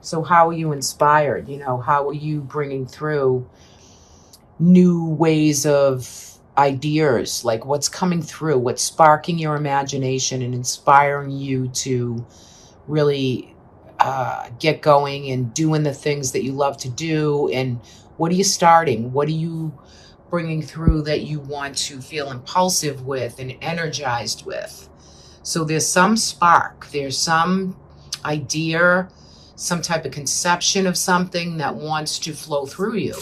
So how are you inspired? You know, how are you bringing through new ways of ideas? Like what's coming through, what's sparking your imagination and inspiring you to really get going and doing the things that you love to do? And what are you starting? What are you bringing through that you want to feel impulsive with and energized with? So there's some spark, there's some idea, some type of conception of something that wants to flow through you.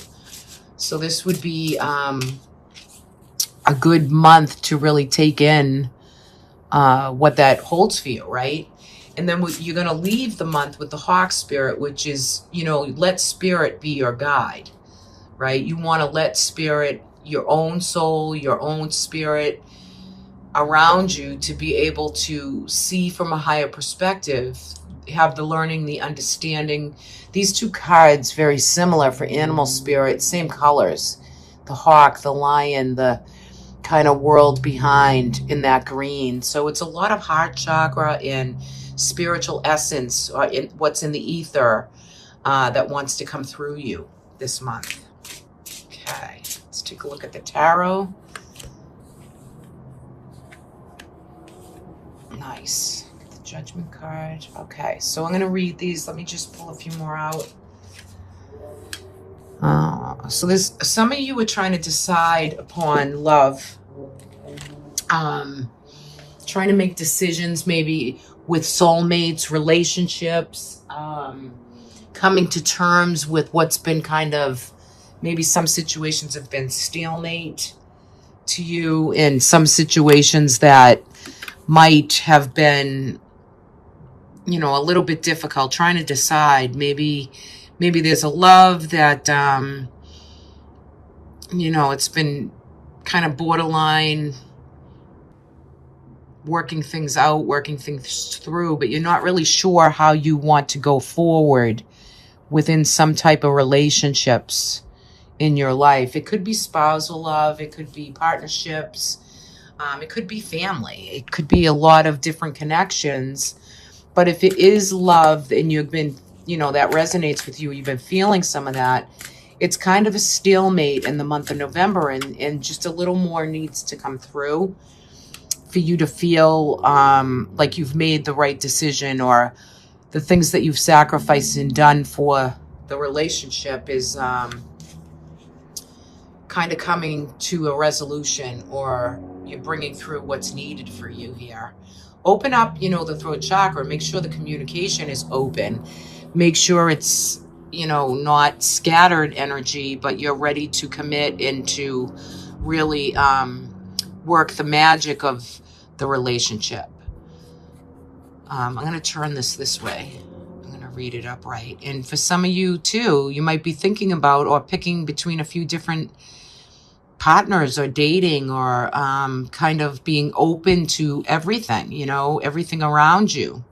So this would be a good month to really take in what that holds for you, right? And then you're going to leave the month with the hawk spirit, which is, you know, let spirit be your guide, right? You want to let spirit, your own soul, your own spirit around you to be able to see from a higher perspective, have the learning, the understanding. These two cards, very similar for animal spirit, same colors. The hawk, the lion, the kind of world behind in that green. So it's a lot of heart chakra and spiritual essence, or in what's in the ether that wants to come through you this month. Okay, let's take a look at the tarot. Nice. Get the Judgment card. Okay, so I'm going to read these. Let me just pull a few more out. So there's some of you are trying to decide upon love, trying to make decisions maybe with soulmates, relationships, coming to terms with what's been kind of, maybe some situations have been stalemate to you, and some situations that might have been, you know, a little bit difficult, trying to decide. Maybe there's a love that, you know, it's been kind of borderline, working things out, working things through, but you're not really sure how you want to go forward within some type of relationships in your life. It could be spousal love, it could be partnerships, it could be family, it could be a lot of different connections. But if it is love and you've been, you know, that resonates with you, you've been feeling some of that, it's kind of a stalemate in the month of November, and just a little more needs to come through for you to feel like you've made the right decision, or the things that you've sacrificed and done for the relationship is kind of coming to a resolution, or you're bringing through what's needed for you here. Open up, you know, the throat chakra. Make sure the communication is open. Make sure it's, you know, not scattered energy, but you're ready to commit and to really work the magic of the relationship. I'm going to turn this way. I'm going to read it upright. And for some of you too, you might be thinking about or picking between a few different partners, or dating, or kind of being open to everything, you know, everything around you.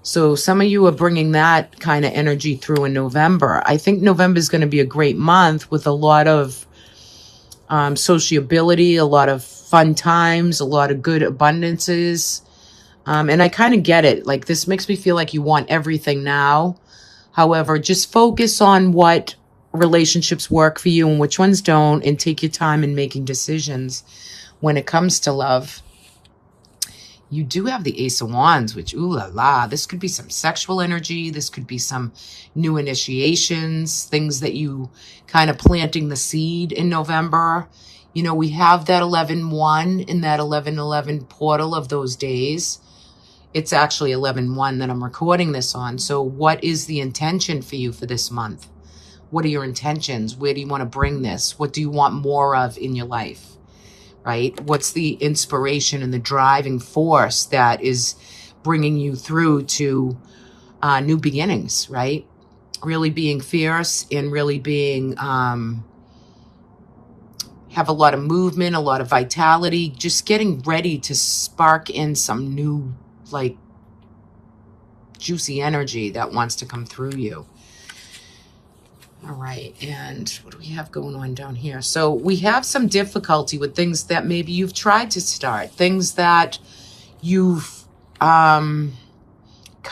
So some of you are bringing that kind of energy through in November. I think November is going to be a great month with a lot of sociability, a lot of fun times, a lot of good abundances. And I kind of get it. Like, this makes me feel like you want everything now. However, just focus on what relationships work for you and which ones don't, and take your time in making decisions when it comes to love. You do have the Ace of Wands, which, ooh la la, this could be some sexual energy. This could be some new initiations, things that you kind of planting the seed in November. You know, we have that 11-1 in that 11-11 portal of those days. It's actually 11-1 that I'm recording this on. So what is the intention for you for this month? What are your intentions? Where do you want to bring this? What do you want more of in your life? Right? What's the inspiration and the driving force that is bringing you through to new beginnings, right? Really being fierce and really being, have a lot of movement, a lot of vitality, just getting ready to spark in some new, like, juicy energy that wants to come through you. All right, and what do we have going on down here? So we have some difficulty with things that maybe you've tried to start, things that you've kind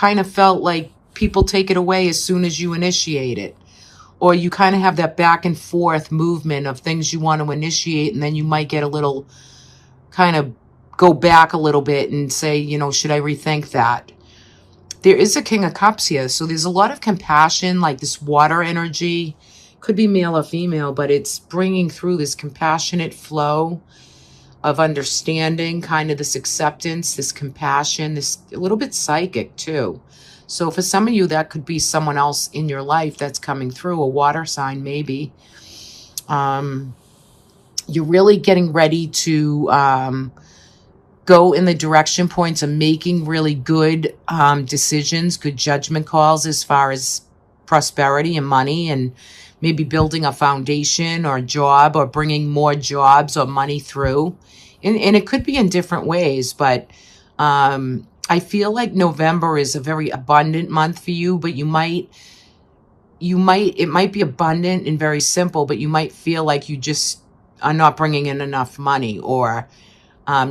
of felt like people take it away as soon as you initiate it. Or you kind of have that back and forth movement of things you want to initiate, and then you might get a little kind of go back a little bit and say, should I rethink that? There is a King of Cups here, so there's a lot of compassion, like this water energy. Could be male or female, but it's bringing through this compassionate flow of understanding, kind of this acceptance, this compassion, this a little bit psychic too. So for some of you, that could be someone else in your life that's coming through, a water sign maybe. You're really getting ready to go in the direction points of making really good decisions, good judgment calls as far as prosperity and money, and maybe building a foundation or a job, or bringing more jobs or money through. And it could be in different ways, but I feel like November is a very abundant month for you, but it might be abundant and very simple, but you might feel like you just are not bringing in enough money, or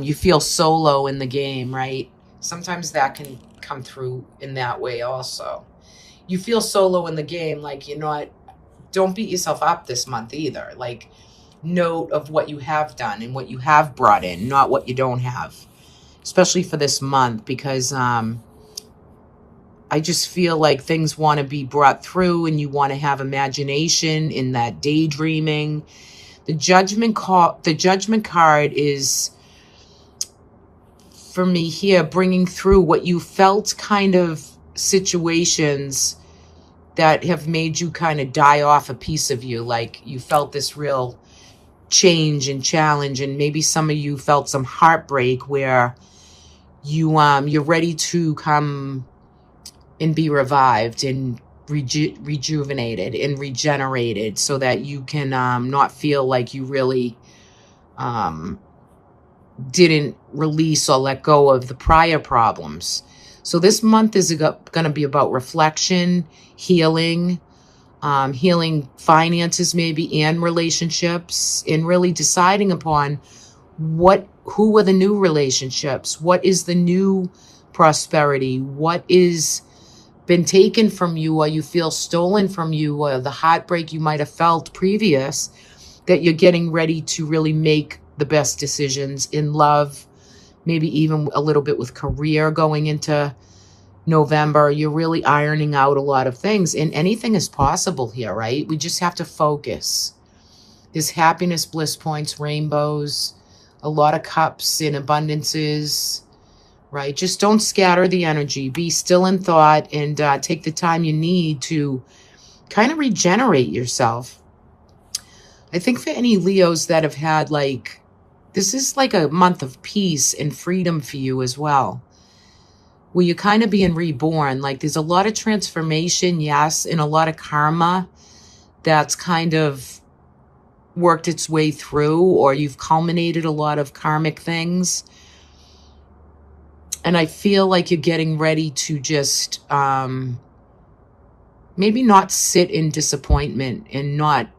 you feel solo in the game, right? Sometimes that can come through in that way also. You feel solo in the game, like don't beat yourself up this month either. Like, note of what you have done and what you have brought in, not what you don't have. Especially for this month, because I just feel like things want to be brought through, and you want to have imagination in that daydreaming. The judgment card is, for me here, bringing through what you felt, kind of situations that have made you kind of die off a piece of you. Like you felt this real change and challenge, and maybe some of you felt some heartbreak where you're ready to come and be revived and rejuvenated and regenerated, so that you can not feel like you really didn't release or let go of the prior problems. So this month is going to be about reflection, healing, healing finances maybe, and relationships, and really deciding upon who are the new relationships, what is the new prosperity, what is been taken from you, or you feel stolen from you, or the heartbreak you might have felt previous, that you're getting ready to really make the best decisions in love, maybe even a little bit with career going into November. You're really ironing out a lot of things, and anything is possible here, right? We just have to focus. There's happiness, bliss points, rainbows, a lot of cups in abundances, right? Just don't scatter the energy. Be still in thought, and take the time you need to kind of regenerate yourself. I think for any Leos that have had this is like a month of peace and freedom for you as well, where you're kind of being reborn. Like there's a lot of transformation, yes, and a lot of karma that's kind of worked its way through, or you've culminated a lot of karmic things. And I feel like you're getting ready to just maybe not sit in disappointment, and not,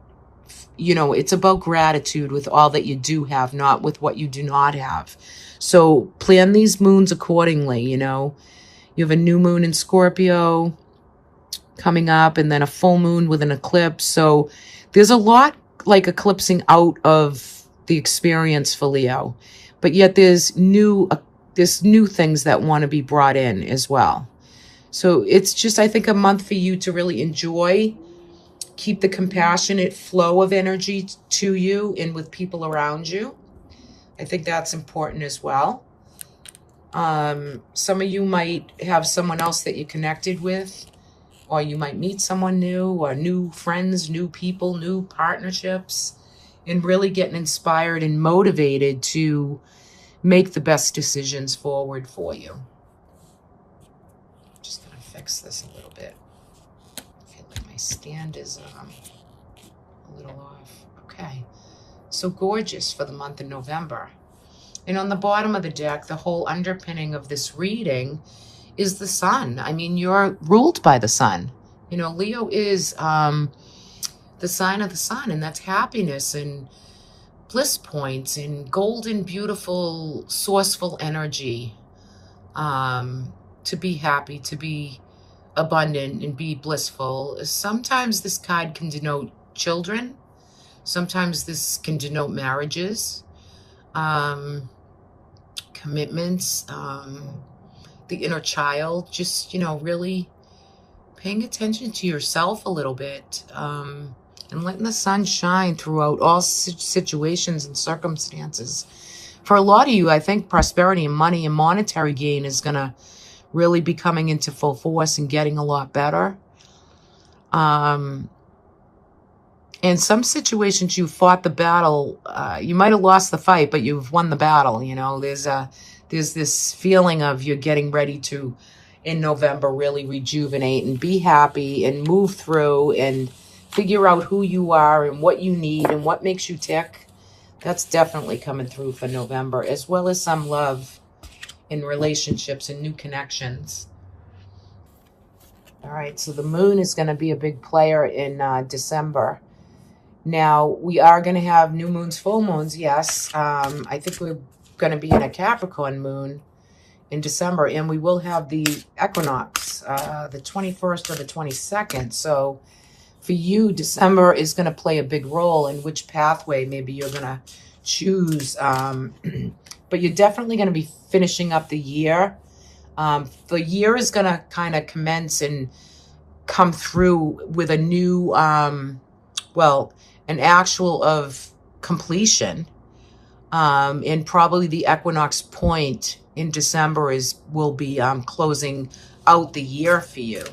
it's about gratitude with all that you do have, not with what you do not have. So plan these moons accordingly. You have a new moon in Scorpio coming up, and then a full moon with an eclipse. So there's a lot eclipsing out of the experience for Leo, but yet there's new things that want to be brought in as well. So it's just, I think, a month for you to really enjoy, keep the compassionate flow of energy to you and with people around you. I think that's important as well. Some of you might have someone else that you're connected with, or you might meet someone new, or new friends, new people, new partnerships, and really getting inspired and motivated to make the best decisions forward for you. I'm just going to fix this a little bit. I feel like my stand is a little off. Okay. So gorgeous for the month of November. And on the bottom of the deck, the whole underpinning of this reading is the sun. I mean, you're ruled by the sun. Leo is the sign of the sun, and that's happiness and bliss points and golden, beautiful, sourceful energy. To be happy, to be abundant and be blissful. Sometimes this card can denote children. Sometimes this can denote marriages, commitments, the inner child, just, really paying attention to yourself a little bit, and letting the sun shine throughout all situations and circumstances. For a lot of you, I think prosperity and money and monetary gain is going to really be coming into full force and getting a lot better. In some situations, you fought the battle. You might have lost the fight, but you've won the battle. There's this feeling of you're getting ready to, in November, really rejuvenate and be happy and move through and figure out who you are and what you need and what makes you tick. That's definitely coming through for November, as well as some love in relationships and new connections. All right, so the moon is going to be a big player in December. Now, we are going to have new moons, full moons, yes. I think we're going to be in a Capricorn moon in December, and we will have the equinox, the 21st or the 22nd. So for you, December is going to play a big role in which pathway maybe you're going to choose. But you're definitely going to be finishing up the year. The year is going to kind of commence and come through with a new, an actual of completion. And probably the equinox point in December will be closing out the year for you.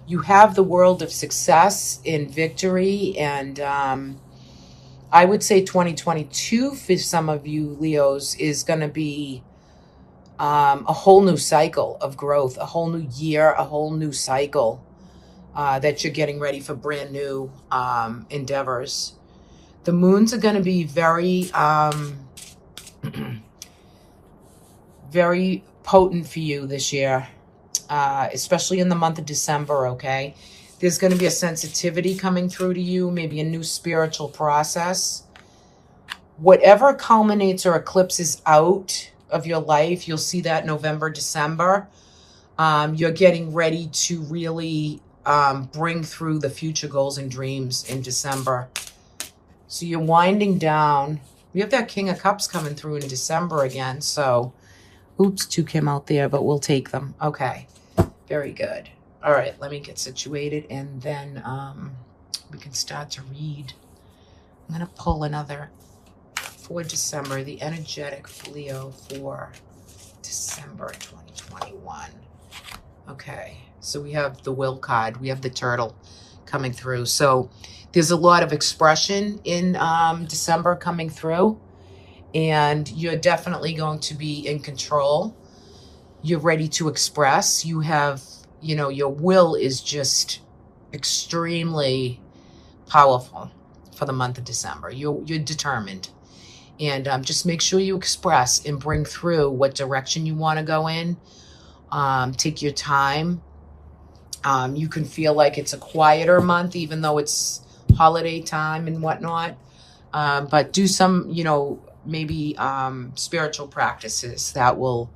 You have the world of success and victory, and I would say 2022 for some of you Leos is going to be a whole new cycle of growth, a whole new year, a whole new cycle that you're getting ready for brand new endeavors. The moons are going to be very, very potent for you this year, especially in the month of December, okay? There's going to be a sensitivity coming through to you, maybe a new spiritual process. Whatever culminates or eclipses out of your life, you'll see that November, December. You're getting ready to really bring through the future goals and dreams in December. So you're winding down. We have that King of Cups coming through in December again. So, oops, 2 came out there, but we'll take them. Okay, very good. All right, let me get situated, and then we can start to read. I'm going to pull another for December, the energetic Leo for December 2021. Okay, so we have the Will card. We have the turtle coming through. So there's a lot of expression in December coming through, and you're definitely going to be in control. You're ready to express. You have, your will is just extremely powerful for the month of December. You're determined. And just make sure you express and bring through what direction you want to go in. Take your time. You can feel like it's a quieter month, even though it's holiday time and whatnot. But do some, maybe spiritual practices that will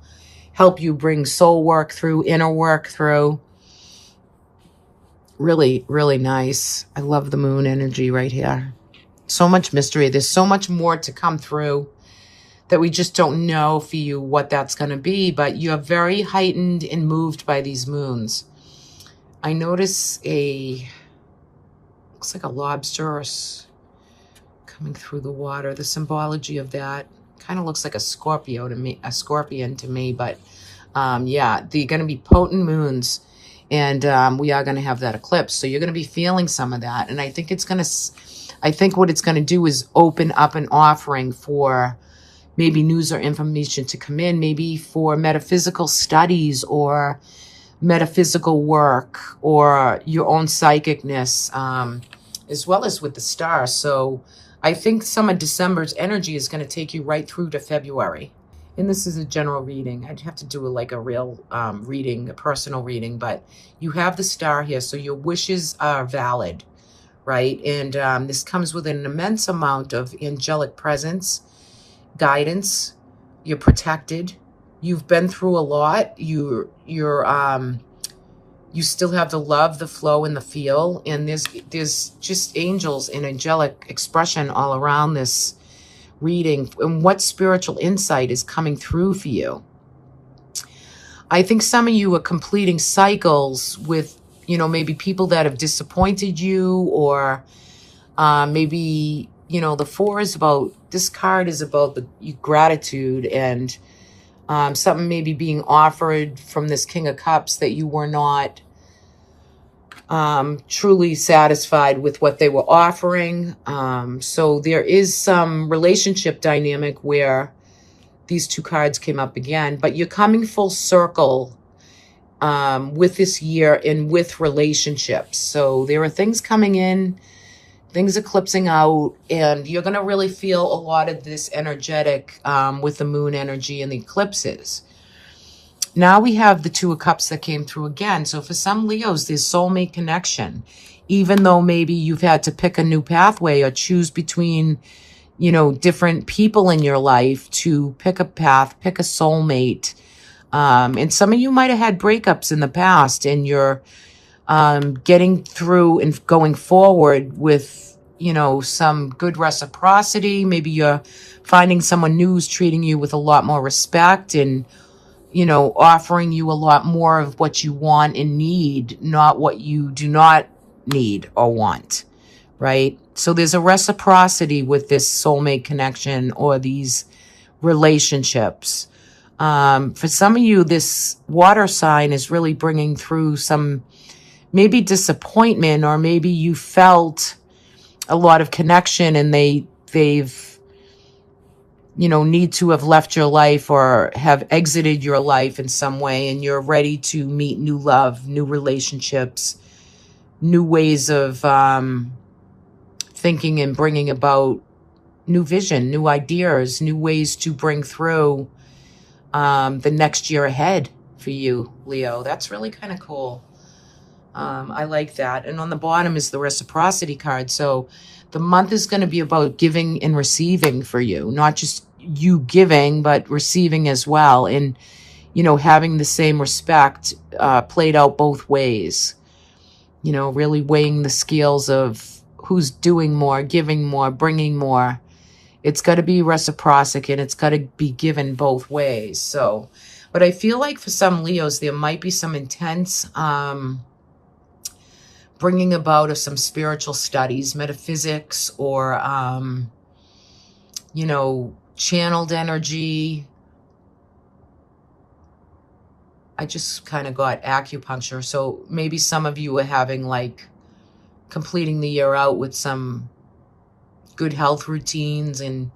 help you bring soul work through, inner work through. Really, really nice. I love the moon energy right here. So much mystery. There's so much more to come through that we just don't know for you what that's going to be, but you're very heightened and moved by these moons. I notice looks like a lobster coming through the water. The symbology of that kind of looks like a scorpion to me, but yeah, they're going to be potent moons, and we are going to have that eclipse. So you're going to be feeling some of that, and I think what it's going to do is open up an offering for maybe news or information to come in, maybe for metaphysical studies or metaphysical work or your own psychicness, as well as with the stars. So I think some of December's energy is going to take you right through to February. And this is a general reading. I'd have to do a real reading, a personal reading, but you have the star here, so your wishes are valid, right? And this comes with an immense amount of angelic presence, guidance. You're protected. You've been through a lot. You're You still have the love, the flow, and the feel. And there's just angels and angelic expression all around this reading. And what spiritual insight is coming through for you? I think some of you are completing cycles with, maybe people that have disappointed you, or maybe, the four is about, this card is about the gratitude and something maybe being offered from this King of Cups that you were not truly satisfied with what they were offering. So there is some relationship dynamic where these two cards came up again, but you're coming full circle with this year and with relationships. So there are things coming in, things eclipsing out, and you're going to really feel a lot of this energetic with the moon energy and the eclipses. Now we have the Two of Cups that came through again. So for some Leos, there's soulmate connection. Even though maybe you've had to pick a new pathway or choose between, different people in your life to pick a path, pick a soulmate. And some of you might have had breakups in the past, and you're getting through and going forward with, some good reciprocity. Maybe you're finding someone new who's treating you with a lot more respect and, offering you a lot more of what you want and need, not what you do not need or want, right? So there's a reciprocity with this soulmate connection or these relationships. For some of you, this water sign is really bringing through some maybe disappointment, or maybe you felt a lot of connection and they've need to have left your life or have exited your life in some way, and you're ready to meet new love, new relationships, new ways of thinking and bringing about new vision, new ideas, new ways to bring through the next year ahead for you, Leo. That's really kind of cool. I like that. And on the bottom is the reciprocity card. So the month is going to be about giving and receiving for you, not just you giving, but receiving as well. And, having the same respect played out both ways, really weighing the scales of who's doing more, giving more, bringing more. It's got to be reciprocity, and it's got to be given both ways. So, but I feel like for some Leos, there might be some intense bringing about of some spiritual studies, metaphysics, or, channeled energy. I just kind of got acupuncture. So maybe some of you are having completing the year out with some good health routines and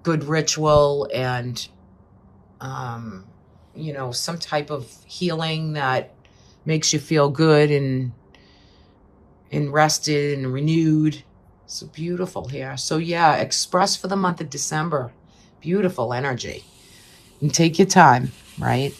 good ritual and, some type of healing that makes you feel good and rested and renewed. So beautiful here. So yeah, express for the month of December. Beautiful energy. And take your time, right?